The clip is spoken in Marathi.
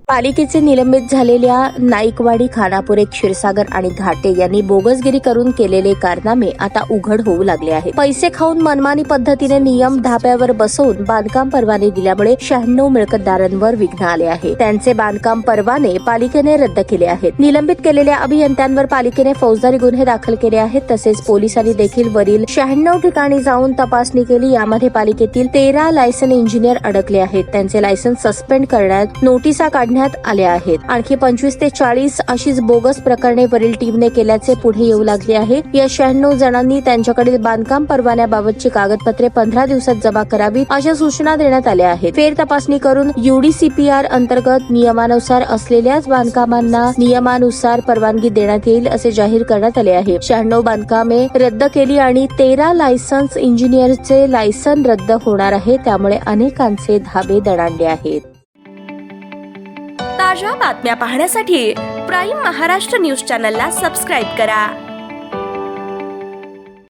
पालिकेचे निलंबित झालेल्या नाईकवाडी, खानापुरे, क्षीरसागर आणि घाटे यांनी बोगसगिरी करून केलेले कारनामे आता उघड होऊ लागले आहेत. पैसे खाऊन मनमानी पद्धतीने नियम धाब्यावर बसवून बांधकाम परवाने दिल्यामुळे 96 मिळकतदारांवर विघ्न आले आहे. त्यांचे बांधकाम परवाने पालिकेने रद्द केले आहेत. निलंबित केलेल्या अभियंत्यांवर पालिकेने फौजदारी गुन्हे दाखल केले आहेत. तसेच पोलिसांनी देखील वरील 96 ठिकाणी जाऊन तपासणी केली. यामध्ये पालिकेतील 13 लायसन इंजिनियर अडकले आहेत. त्यांचे लायसन्स सस्पेंड करण्यात नोटिसा काढण्यात आल्या आहेत. आणखी 25 ते 40 अशीच बोगस प्रकरणे वरील टीमने केल्याचे पुढे येऊ लागले आहे. या 96 जणांनी त्यांच्याकडील बांधकाम परवान्याबाबतची कागदपत्रे 15 दिवसात जमा करावीत अशा सूचना देण्यात आल्या आहेत. फेर तपासणी करून UDCPR अंतर्गत नियमानुसार असलेल्याच बांधकामांना नियमानुसार परवानगी देण्यात येईल असे जाहीर करण्यात आले आहे. 96 बांधकामे रद्द केली आणि 13 लायसन्स इंजिनियरचे लायसन रद्द होणार आहे. त्यामुळे अनेकांचे धाबे दणाणले आहेत. ताज्या बातम्या पाहण्यासाठी प्राईम महाराष्ट्र न्यूज चॅनलला सबस्क्राईब करा.